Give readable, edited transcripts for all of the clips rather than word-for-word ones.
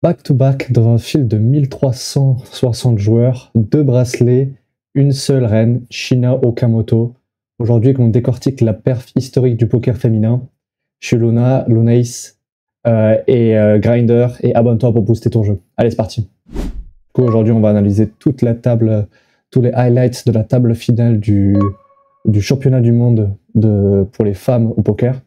back-to-back dans un field de 1360 joueurs, 2 bracelets, une seule reine, Shina Okamoto. Aujourd'hui, on décortique la perf historique du poker féminin. Je suis Luna, Lunace et Grinder, et abonne-toi pour booster ton jeu. Allez, c'est parti. Aujourd'hui, on va analyser toute la table, tous les highlights de la table finale du championnat du monde pour les femmes au poker.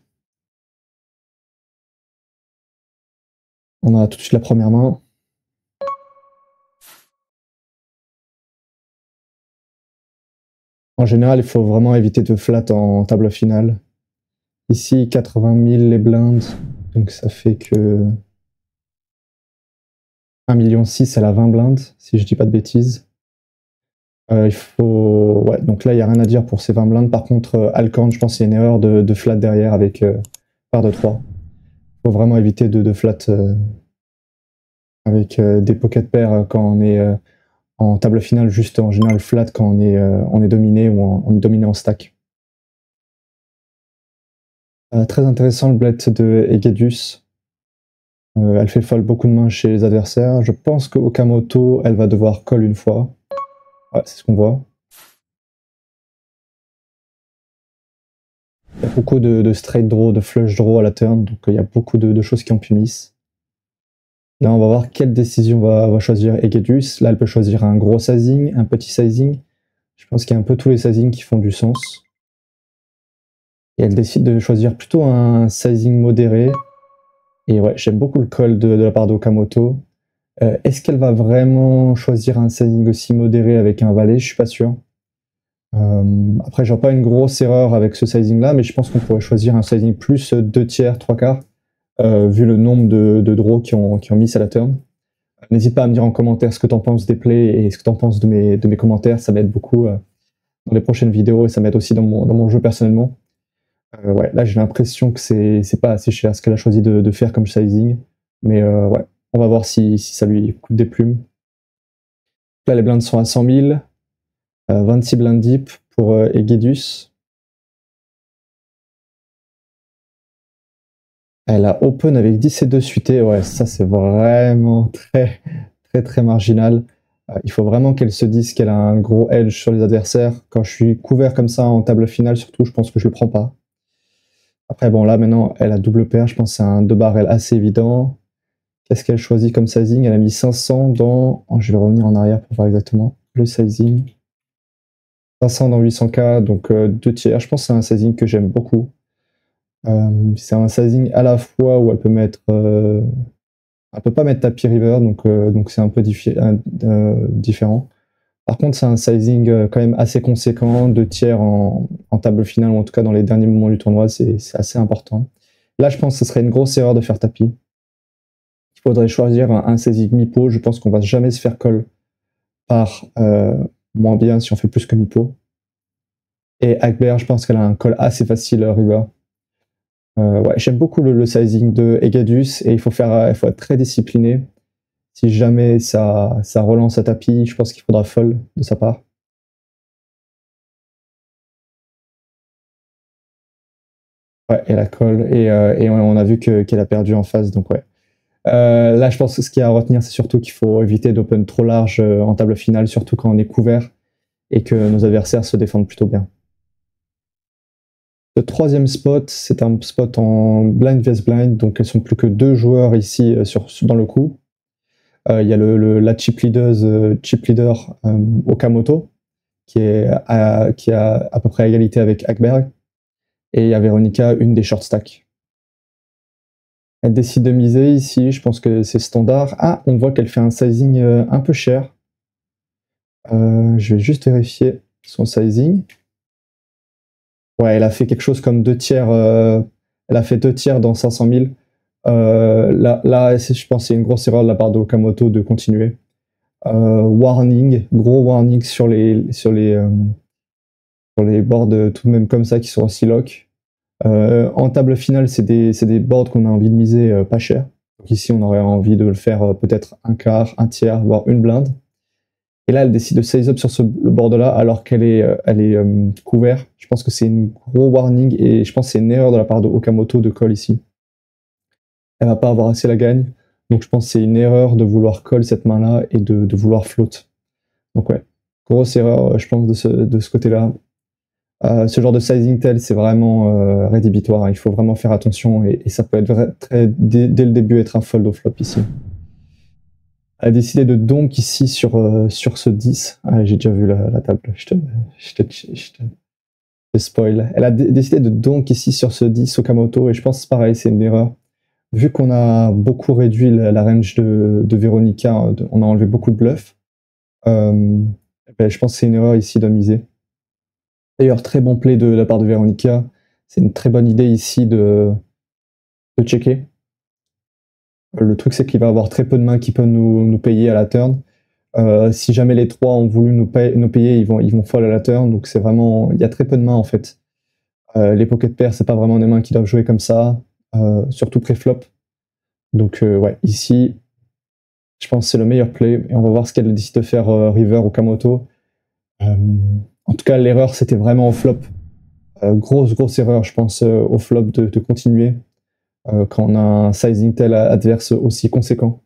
On a tout de suite la première main. En général, il faut vraiment éviter de flat en table finale. Ici, 80 000 les blindes, donc ça fait que 1,6 million elle a 20 blindes, si je dis pas de bêtises. Il faut... Ouais, donc là, il n'y a rien à dire pour ces 20 blindes. Par contre, Alcorn, je pense qu'il y a une erreur de flat derrière avec paire de 3. Il faut vraiment éviter de flat avec des pocket pairs quand on est en table finale, juste en général flat quand on est dominé ou on est dominé en stack. Très intéressant le bled de Egedius. Elle fait fold beaucoup de mains chez les adversaires. Je pense que Okamoto, elle va devoir call une fois. Ouais, c'est ce qu'on voit. Il y a beaucoup de straight draw, de flush draw à la turn, donc il y a beaucoup de choses qui ont pu miss. Là, on va voir quelle décision va choisir Egedius. Là, elle peut choisir un gros sizing, un petit sizing. Je pense qu'il y a un peu tous les sizings qui font du sens. Et elle décide de choisir plutôt un sizing modéré. Et ouais, j'aime beaucoup le call de la part d'Okamoto. Est-ce qu'elle va vraiment choisir un sizing aussi modéré avec un valet? Je suis pas sûr. Après, je vois pas une grosse erreur avec ce sizing-là, mais je pense qu'on pourrait choisir un sizing plus 2 tiers, 3 quarts, vu le nombre de draws qui ont mis à la turn. N'hésite pas à me dire en commentaire ce que tu en penses des plays et ce que tu en penses de mes commentaires. Ça m'aide beaucoup dans les prochaines vidéos et ça m'aide aussi dans mon jeu personnellement. Ouais, là, j'ai l'impression que c'est pas assez cher ce qu'elle a choisi de faire comme sizing. Mais ouais, on va voir si ça lui coûte des plumes. Là, les blindes sont à 100 000. 26 blindes deep pour Egedius. Elle a open avec 10 et 2 suités. Ouais, ça c'est vraiment très marginal. Il faut vraiment qu'elle se dise qu'elle a un gros edge sur les adversaires. Quand je suis couvert comme ça en table finale, surtout, je pense que je le prends pas. Après, bon, là maintenant, elle a double paire. Je pense que c'est un 2 barrel assez évident. Qu'est-ce qu'elle choisit comme sizing? Elle a mis 500 dans... Oh, je vais revenir en arrière pour voir exactement le sizing. 500 dans 800K, donc 2 tiers. Je pense que c'est un sizing que j'aime beaucoup. C'est un sizing à la fois où elle peut mettre... elle peut pas mettre tapis river, donc c'est un peu différent. Par contre, c'est un sizing quand même assez conséquent, 2 tiers en table finale, ou en tout cas dans les derniers moments du tournoi, c'est assez important. Là, je pense que ce serait une grosse erreur de faire tapis. Il faudrait choisir un sizing mi-pot. Je pense qu'on va jamais se faire call par moins bien si on fait plus que mi-pot. Et Akber, je pense qu'elle a un call assez facile river. Ouais, j'aime beaucoup le sizing de Egedius et il faut être très discipliné. Si jamais ça relance à tapis, je pense qu'il faudra fold de sa part. Ouais, et la call, et on a vu qu'elle a perdu en face, donc ouais. Là, je pense que ce qu'il y a à retenir, c'est surtout qu'il faut éviter d'open trop large en table finale, surtout quand on est couvert et que nos adversaires se défendent plutôt bien. Le troisième spot, c'est un spot en blind vs blind, donc elles sont plus que 2 joueurs ici dans le coup. Il y a la chip leader Okamoto, qui a à peu près égalité avec Akberg, et il y a Veronica, une des short stacks. Elle décide de miser ici, je pense que c'est standard. Ah, on voit qu'elle fait un sizing un peu cher. Je vais juste vérifier son sizing. Ouais, elle a fait quelque chose comme 2 tiers. Elle a fait 2 tiers dans 500 000. Là, je pense que c'est une grosse erreur de la part d'Okamoto de continuer. Warning, gros warning sur les boards tout de même comme ça qui sont aussi lock. En table finale, c'est des boards qu'on a envie de miser pas cher. Donc ici, on aurait envie de le faire peut-être un quart, un tiers, voire une blinde. Et là, elle décide de size up sur le board-là alors qu'elle est couverte. Je pense que c'est un gros warning et je pense que c'est une erreur de la part de Okamoto de call ici. Elle va pas avoir assez la gagne. Donc je pense que c'est une erreur de vouloir call cette main-là et de vouloir float. Donc ouais, grosse erreur, je pense, de ce côté-là. Ce genre de sizing tel, c'est vraiment rédhibitoire. Hein. Il faut vraiment faire attention et ça peut être dès le début être un fold au flop ici. Elle a décidé de donk ici sur ce 10. Ah, j'ai déjà vu la table. Je te spoil. Elle a décidé de donk ici sur ce 10 Okamoto et je pense que c'est pareil, c'est une erreur. Vu qu'on a beaucoup réduit la range de Veronica, on a enlevé beaucoup de bluffs. Ben, je pense que c'est une erreur ici de miser. D'ailleurs, très bon play de la part de Veronica. C'est une très bonne idée ici de checker. Le truc, c'est qu'il va avoir très peu de mains qui peuvent nous payer à la turn. Si jamais les 3 ont voulu nous payer, ils vont fold à la turn. Donc c'est vraiment, il y a très peu de mains en fait. Les pocket pairs, c'est pas vraiment des mains qui doivent jouer comme ça, surtout pré-flop. Donc ouais, ici, je pense que c'est le meilleur play. Et on va voir ce qu'elle décide de faire river ou Kamoto. En tout cas, l'erreur, c'était vraiment au flop. Grosse erreur, je pense, au flop de continuer quand on a un sizing tel adverse aussi conséquent.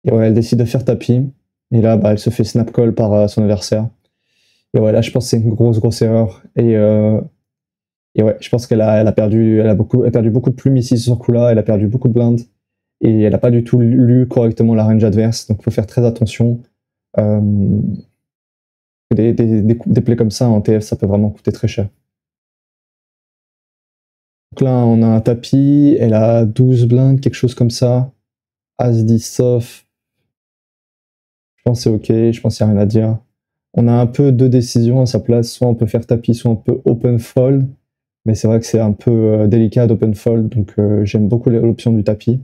Et ouais, elle décide de faire tapis. Et là, bah, elle se fait snap call par son adversaire. Et ouais, là, je pense que c'est une grosse erreur. Et ouais, je pense qu'elle a perdu beaucoup de plumes ici sur ce coup-là. Elle a perdu beaucoup de blindes. Et elle n'a pas du tout lu correctement la range adverse. Donc, il faut faire très attention. Des plays comme ça en TF, ça peut vraiment coûter très cher. Donc là, on a un tapis. Elle a 12 blindes, quelque chose comme ça. As-10 soft. Je pense que c'est OK. Je pense qu'il n'y a rien à dire. On a un peu deux décisions à sa place. Soit on peut faire tapis, soit on peut open fold. Mais c'est vrai que c'est un peu délicat d'open fold. Donc j'aime beaucoup l'option du tapis.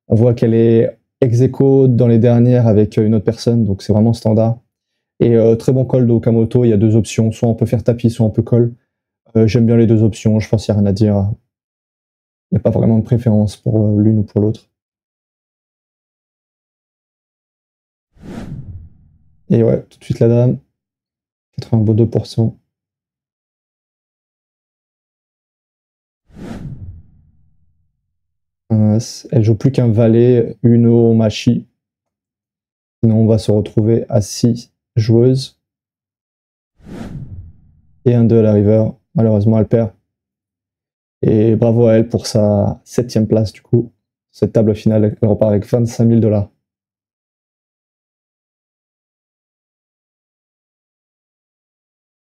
On voit qu'elle est ex-aequo dans les dernières avec une autre personne. Donc c'est vraiment standard. Et très bon call de Okamoto. Il y a deux options. Soit on peut faire tapis, soit on peut call. J'aime bien les deux options. Je pense qu'il n'y a rien à dire. Il n'y a pas vraiment de préférence pour l'une ou pour l'autre. Et ouais, tout de suite la dame. 82%. Elle joue plus qu'un valet, Uno, Machi. Sinon, on va se retrouver à 6 joueuses. Et un 2 à la river. Malheureusement, elle perd. Et bravo à elle pour sa 7e place, du coup. Cette table finale, elle repart avec 25 000 $.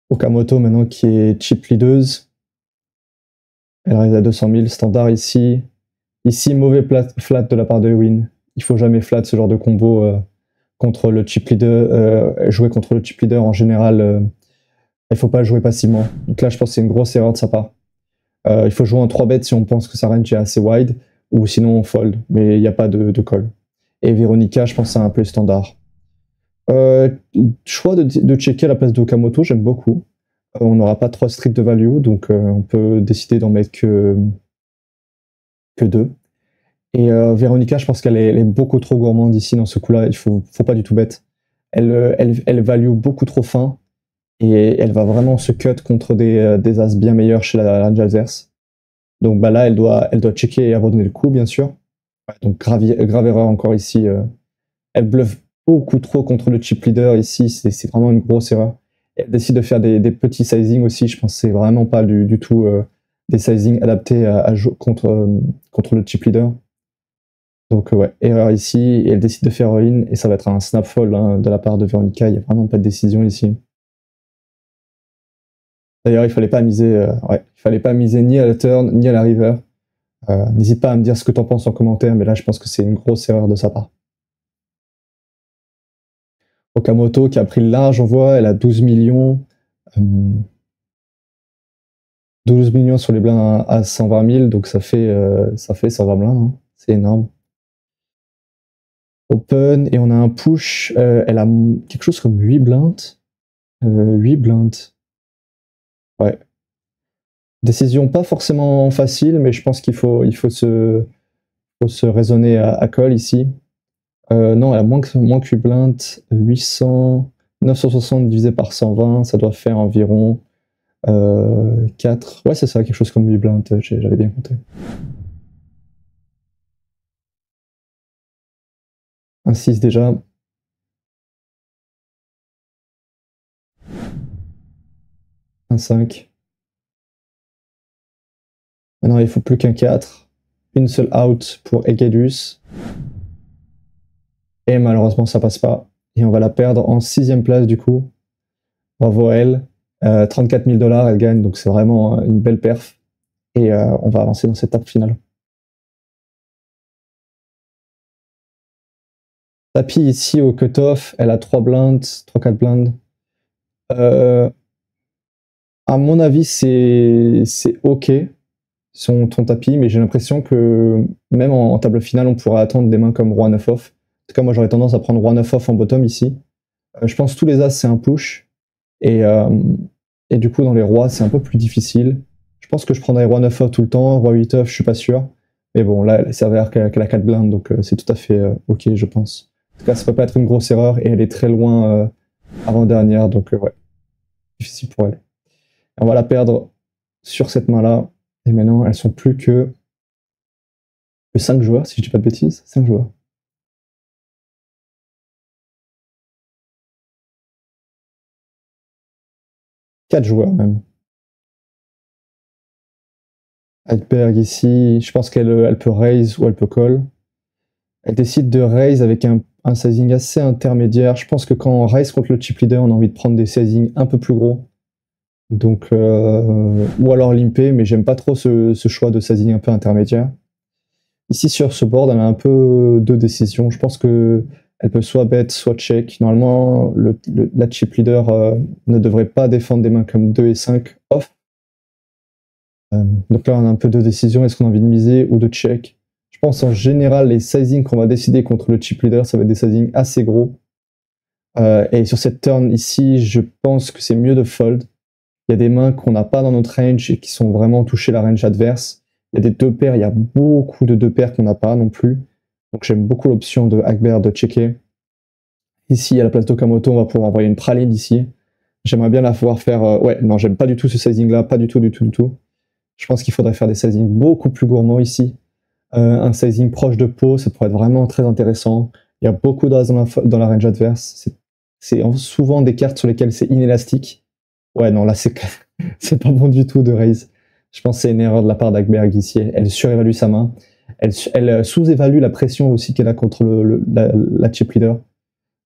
Okamoto, maintenant, qui est chip leaduse. Elle arrive à 200 000, standard ici. Ici, mauvais flat de la part de Win. Il faut jamais flat ce genre de combo contre le chip leader. Jouer contre le chip leader, en général, il faut pas le jouer passivement. Donc là, je pense que c'est une grosse erreur de sa part. Il faut jouer en 3 bêtes si on pense que sa range est assez wide, ou sinon on fold, mais il n'y a pas de call. Et Veronica, je pense que c'est un peu standard. Choix de checker à la place d'Okamoto, j'aime beaucoup. On n'aura pas 3 strict de value, donc on peut décider d'en mettre que 2. Et Veronica, je pense qu'elle est beaucoup trop gourmande ici dans ce coup-là, il faut pas du tout bête. Elle value beaucoup trop fin, et elle va vraiment se cut contre des as bien meilleurs chez la range adverse. Donc bah là, elle doit checker et abandonner le coup, bien sûr. Donc grave erreur encore ici. Elle bluffe beaucoup trop contre le chip leader ici, c'est vraiment une grosse erreur. Et elle décide de faire des petits sizing aussi, je pense que c'est vraiment pas du tout des sizing adaptés à jouer contre le chip leader. Donc ouais, erreur ici, et elle décide de faire all-in, et ça va être un snap fold hein, de la part de Veronica, il n'y a vraiment pas de décision ici. D'ailleurs, il fallait pas miser ni à la turn, ni à la river. N'hésite pas à me dire ce que tu en penses en commentaire, mais là, je pense que c'est une grosse erreur de sa part. Okamoto qui a pris le large, on voit, elle a 12 millions. 12 millions sur les blindes à 120 000, donc ça fait 120 blindes, hein. C'est énorme. Open, et on a un push, elle a quelque chose comme 8 blindes. 8 blindes. Ouais. Décision pas forcément facile, mais je pense qu'il faut se raisonner à call ici. Non, elle a moins que 8 blindes, 800, 960 divisé par 120, ça doit faire environ 4. Ouais, c'est ça, quelque chose comme 8 blindes, j'avais bien compté. Un 6 déjà. Un 5. Maintenant, il faut plus qu'un 4. Une seule out pour Egedus. Et malheureusement, ça passe pas. Et on va la perdre en 6ème place du coup. Bravo à elle. 34 000 $, elle gagne, donc c'est vraiment une belle perf. Et on va avancer dans cette étape finale. Tapis ici au cutoff, elle a 3 blindes, 3-4 blindes. À mon avis, c'est ok, ton tapis, mais j'ai l'impression que même en table finale, on pourra attendre des mains comme Roi 9 off. En tout cas, moi j'aurais tendance à prendre Roi 9 off en bottom ici. Je pense que tous les As c'est un push. Et du coup, dans les rois, c'est un peu plus difficile. Je pense que je prendrais Roi 9 off tout le temps, Roi 8 off, je suis pas sûr. Mais bon, là, elle s'avère qu'elle a 4 blindes, donc c'est tout à fait ok, je pense. En tout cas, ça peut pas être une grosse erreur, et elle est très loin avant-dernière, donc ouais, difficile pour elle. Et on va la perdre sur cette main-là. Et maintenant, elles sont plus que 5 joueurs, si je dis pas de bêtises. 5 joueurs. Quatre joueurs même. Iceberg ici, je pense qu'elle peut raise ou elle peut call. Elle décide de raise avec un sizing assez intermédiaire. Je pense que quand on raise contre le chip leader, on a envie de prendre des sizings un peu plus gros. Donc, ou alors limper, mais j'aime pas trop ce choix de sizing un peu intermédiaire. Ici sur ce board, elle a un peu deux décisions. Je pense que elle peut soit bet, soit check. Normalement, la chip leader ne devrait pas défendre des mains comme 2 et 5 off. Donc là, on a un peu deux décisions. Est-ce qu'on a envie de miser ou de check? Je pense en général, les sizings qu'on va décider contre le chip leader, ça va être des sizings assez gros. Et sur cette turn ici, je pense que c'est mieux de fold. Il y a des mains qu'on n'a pas dans notre range et qui sont vraiment touchées la range adverse. Il y a des 2 paires, il y a beaucoup de 2 paires qu'on n'a pas non plus. Donc j'aime beaucoup l'option de Hackbear de checker. Ici, à la place d'Okamoto, on va pouvoir envoyer une praline ici. J'aimerais bien la pouvoir faire... ouais, non, j'aime pas du tout ce sizing-là, pas du tout, du tout, du tout. Je pense qu'il faudrait faire des sizings beaucoup plus gourmands ici. Un sizing proche de pot, ça pourrait être vraiment très intéressant. Il y a beaucoup d'as dans la range adverse. C'est souvent des cartes sur lesquelles c'est inélastique. Ouais, non, là, c'est pas bon du tout de raise. Je pense que c'est une erreur de la part d'Hackberg ici. Elle surévalue sa main. Elle sous-évalue la pression aussi qu'elle a contre la chip leader.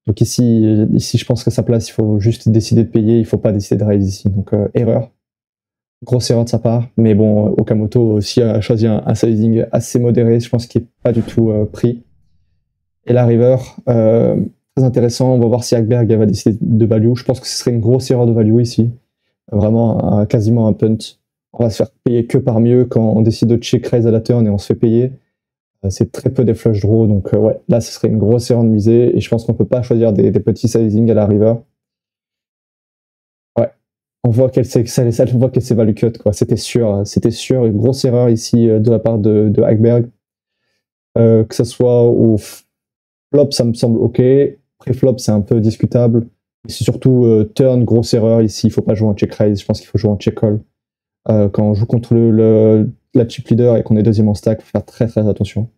Donc ici, je pense qu'à sa place, il faut juste décider de payer. Il faut pas décider de raise ici. Donc, erreur. Grosse erreur de sa part. Mais bon, Okamoto aussi a choisi un sizing assez modéré. Je pense qu'il n'est pas du tout pris. Et la river, très intéressant. On va voir si Hackberg va décider de value. Je pense que ce serait une grosse erreur de value ici. Vraiment quasiment un punt. On va se faire payer que par mieux quand on décide de check raise à la turn et on se fait payer. C'est très peu des flush draws. Donc ouais, là ce serait une grosse erreur de miser. Et je pense qu'on peut pas choisir des petits sizing à la river. Ouais. On voit qu'elle s'est value cut, quoi. C'était sûr. Une grosse erreur ici de la part de Hackberg. Que ce soit au flop, ça me semble ok. Pré-flop, c'est un peu discutable. C'est surtout turn, grosse erreur ici. Il faut pas jouer en check raise. Je pense qu'il faut jouer en check call. Quand on joue contre la chip leader et qu'on est deuxième en stack, il faut faire très très attention.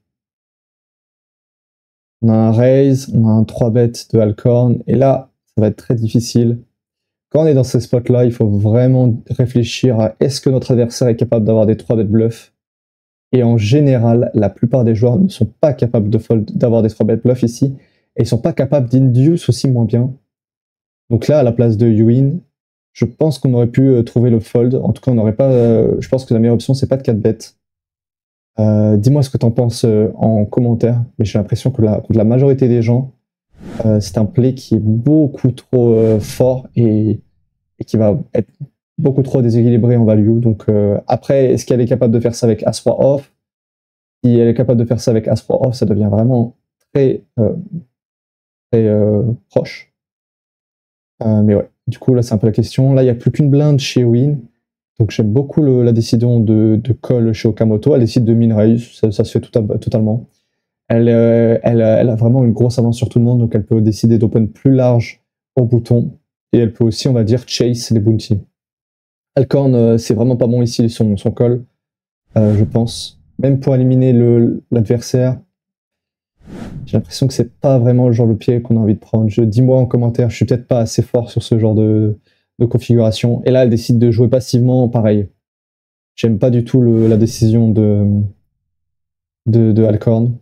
On a un raise, on a un 3-bet de Alcorn. Et là, ça va être très difficile. Quand on est dans ces spots-là, il faut vraiment réfléchir à est-ce que notre adversaire est capable d'avoir des 3-bet bluffs. Et en général, la plupart des joueurs ne sont pas capables d'avoir des 3-bet bluffs ici. Et ils sont pas capables d'induce aussi moins bien. Donc là, à la place de Yuin, je pense qu'on aurait pu trouver le fold. En tout cas, on n'aurait pas. Je pense que la meilleure option, c'est pas de 4 bêtes. Dis-moi ce que t'en penses en commentaire. Mais j'ai l'impression que contre la majorité des gens, c'est un play qui est beaucoup trop fort et qui va être beaucoup trop déséquilibré en value. Donc après, est-ce qu'elle est capable de faire ça avec As-Roi off? Si elle est capable de faire ça avec As-Roi off, ça devient vraiment très proche. Mais ouais, du coup là c'est un peu la question. Là il n'y a plus qu'une blinde chez Win. Donc j'aime beaucoup la décision de call chez Okamoto. Elle décide de min raise, ça se fait totalement. Elle a vraiment une grosse avance sur tout le monde, donc elle peut décider d'open plus large au bouton. Et elle peut aussi, on va dire, chase les bounty. Alcorn, c'est vraiment pas bon ici, son call, je pense. Même pour éliminer l'adversaire, j'ai l'impression que c'est pas vraiment le genre de pied qu'on a envie de prendre. Dis-moi en commentaire, je suis peut-être pas assez fort sur ce genre de configuration. Et là, elle décide de jouer passivement, pareil. J'aime pas du tout la décision de Alcorn.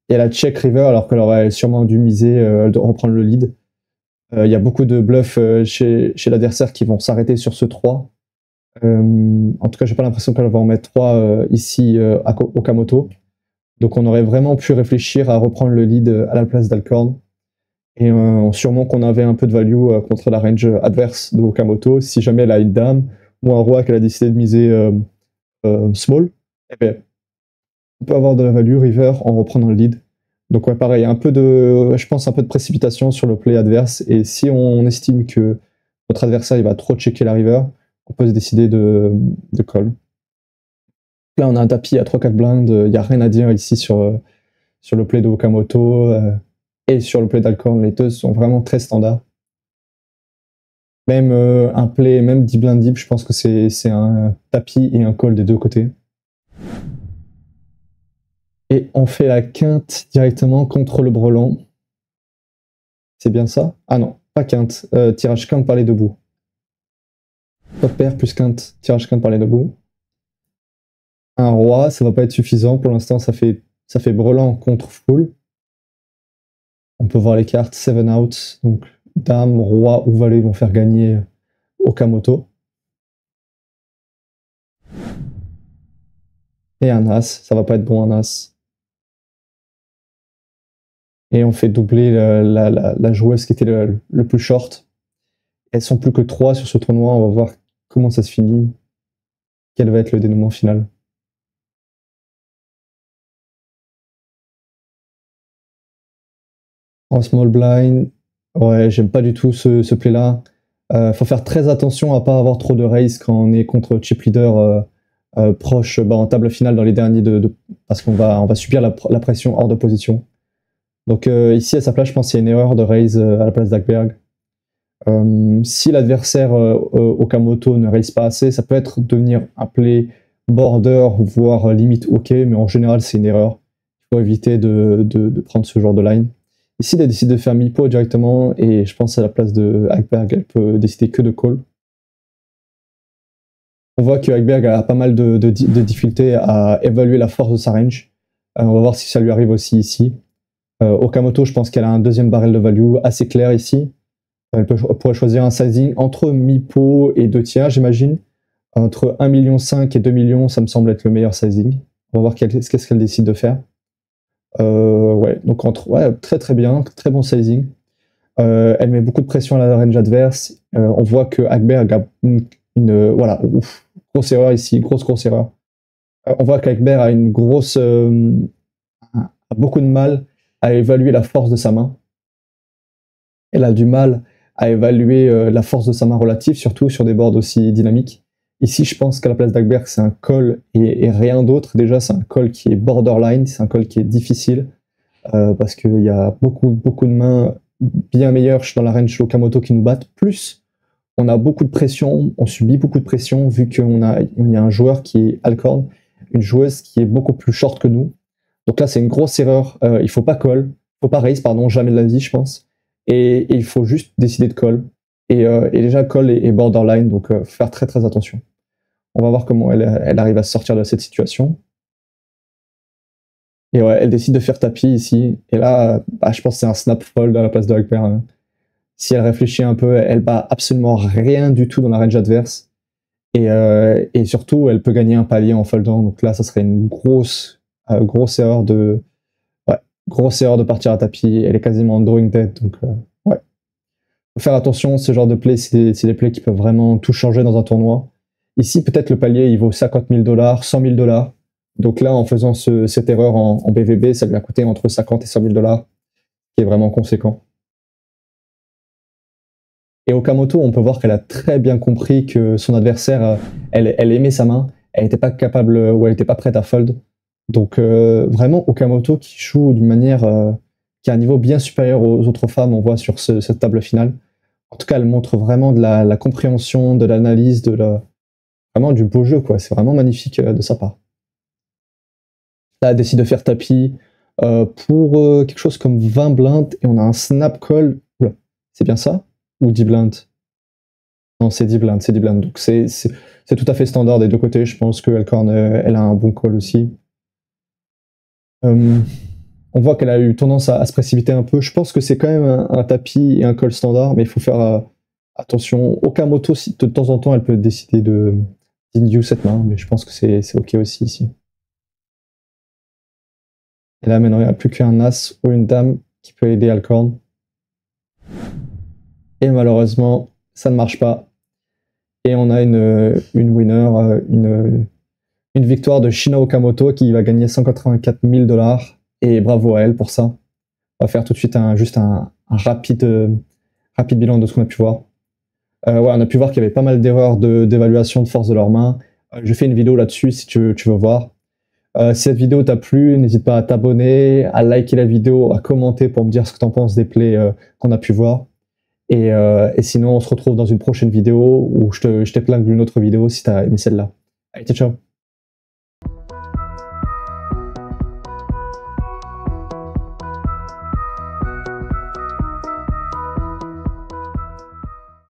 Et elle a check river alors qu'elle aurait sûrement dû miser, de reprendre le lead. Il y a beaucoup de bluffs chez l'adversaire qui vont s'arrêter sur ce 3. En tout cas, j'ai pas l'impression qu'elle va en mettre 3 ici à Okamoto. Donc on aurait vraiment pu réfléchir à reprendre le lead à la place d'Alcorn. Et sûrement qu'on avait un peu de value contre la range adverse de Okamoto. Si jamais elle a une dame ou un roi qu'elle a décidé de miser small, eh bien, on peut avoir de la value river en reprenant le lead. Donc ouais, pareil, je pense un peu de précipitation sur le play adverse. Et si on estime que notre adversaire il va trop checker la river, on peut se décider de call. Là, on a un tapis à 3-4 blindes. Il n'y a rien à dire ici sur le play de Okamoto et sur le play d'Alcorn. Les deux sont vraiment très standards. Même un play, même 10 blindes deep, je pense que c'est un tapis et un call des deux côtés. Et on fait la quinte directement contre le brelan. C'est bien ça? Ah non, pas quinte. Tirage quinte par les deux bouts. Top pair plus quinte, tirage quinte par les deux bouts. Un roi, ça va pas être suffisant. Pour l'instant, ça fait brelan contre full. On peut voir les cartes 7 out. Donc, dame, roi ou valet vont faire gagner Okamoto. Et un as, ça va pas être bon un as. Et on fait doubler la joueuse qui était le plus short. Elles sont plus que 3 sur ce tournoi. On va voir comment ça se finit. Quel va être le dénouement final. En small blind, ouais, j'aime pas du tout ce play-là. Faut faire très attention à pas avoir trop de raise quand on est contre chip leader proche en table finale dans les derniers parce qu'on va subir la pression hors de position. Donc ici à sa place, je pense qu'il y a une erreur de raise à la place d'Agberg. Si l'adversaire Okamoto ne raise pas assez, ça peut devenir un play border, voire limite ok, mais en général c'est une erreur. Il faut éviter de prendre ce genre de line. Ici, elle décide de faire mi-pot directement, et je pense à la place de Agberg, elle peut décider que de call. On voit que Agberg a pas mal de difficultés à évaluer la force de sa range. On va voir si ça lui arrive aussi ici. Okamoto, je pense qu'elle a un deuxième barrel de value assez clair ici. Elle pourrait choisir un sizing entre mi-pot et 2 tiers, j'imagine. Entre 1,5 million et 2 millions, ça me semble être le meilleur sizing. On va voir qu'est-ce qu'elle décide de faire. Ouais, donc très très bien, très bon sizing. Elle met beaucoup de pression à la range adverse. On voit que Agberg a voilà, grosse erreur ici, grosse erreur. On voit qu'Agberg a a beaucoup de mal à évaluer la force de sa main. Elle a du mal à évaluer la force de sa main relative, surtout sur des boards aussi dynamiques. Ici, je pense qu'à la place d'Agberg, c'est un call et rien d'autre. Déjà, c'est un call qui est borderline, c'est un call qui est difficile parce qu'il y a beaucoup de mains bien meilleures dans la range Okamoto qui nous battent. Plus, on a beaucoup de pression, on subit beaucoup de pression vu qu'il y a un joueur qui est Alcorn, une joueuse qui est beaucoup plus short que nous. Donc là, c'est une grosse erreur. Il faut pas call, faut pas raise, pardon, jamais de la vie, je pense. Et il faut juste décider de call. Et déjà, call est borderline, donc faire très très attention. On va voir comment elle arrive à sortir de cette situation. Et ouais, elle décide de faire tapis ici. Et là, je pense que c'est un snap fold à la place de Agberg. Hein. Si elle réfléchit un peu, elle bat absolument rien du tout dans la range adverse. Et surtout, elle peut gagner un palier en foldant. Donc là, ça serait une grosse erreur grosse erreur de partir à tapis. Elle est quasiment drawing dead. Donc ouais. Faut faire attention, ce genre de play, c'est des plays qui peuvent vraiment tout changer dans un tournoi. Ici, peut-être le palier, il vaut 50 000 $, 100 000 $. Donc là, en faisant cette erreur en BVB, ça lui a coûté entre 50 et 100 000 $, qui est vraiment conséquent. Et Okamoto, on peut voir qu'elle a très bien compris que son adversaire, elle aimait sa main, elle n'était pas capable ou elle n'était pas prête à fold. Donc vraiment, Okamoto qui joue d'une manière qui a un niveau bien supérieur aux autres femmes, on voit sur cette table finale. En tout cas, elle montre vraiment de la compréhension, de l'analyse, vraiment du beau jeu, quoi. C'est vraiment magnifique de sa part. Là, elle décide de faire tapis pour quelque chose comme 20 blindes et on a un snap call. Oula, c'est bien ça? Ou 10 blindes? Non, c'est 10 blindes, c'est 10 blindes. Donc c'est tout à fait standard des deux côtés. Je pense que Elkhorn, elle a un bon call aussi. On voit qu'elle a eu tendance à se précipiter un peu. Je pense que c'est quand même un tapis et un call standard, mais il faut faire attention. Okamoto, si de temps en temps, elle peut décider d'induce cette main, mais je pense que c'est ok aussi ici. Et là, maintenant, il n'y a plus qu'un as ou une dame qui peut aider Alcorn. Et malheureusement, ça ne marche pas. Et on a une winner, une victoire de Shina Okamoto qui va gagner 184 000 $. Et bravo à elle pour ça. On va faire tout de suite juste un rapide bilan de ce qu'on a pu voir. Ouais, on a pu voir qu'il y avait pas mal d'erreurs d'évaluation de force de leurs mains. Je fais une vidéo là-dessus si tu veux voir. Si cette vidéo t'a plu, n'hésite pas à t'abonner, à liker la vidéo, à commenter pour me dire ce que t'en penses des plays qu'on a pu voir. Et sinon, on se retrouve dans une prochaine vidéo où je t'épingle une autre vidéo si t'as aimé celle-là. Allez, ciao, ciao.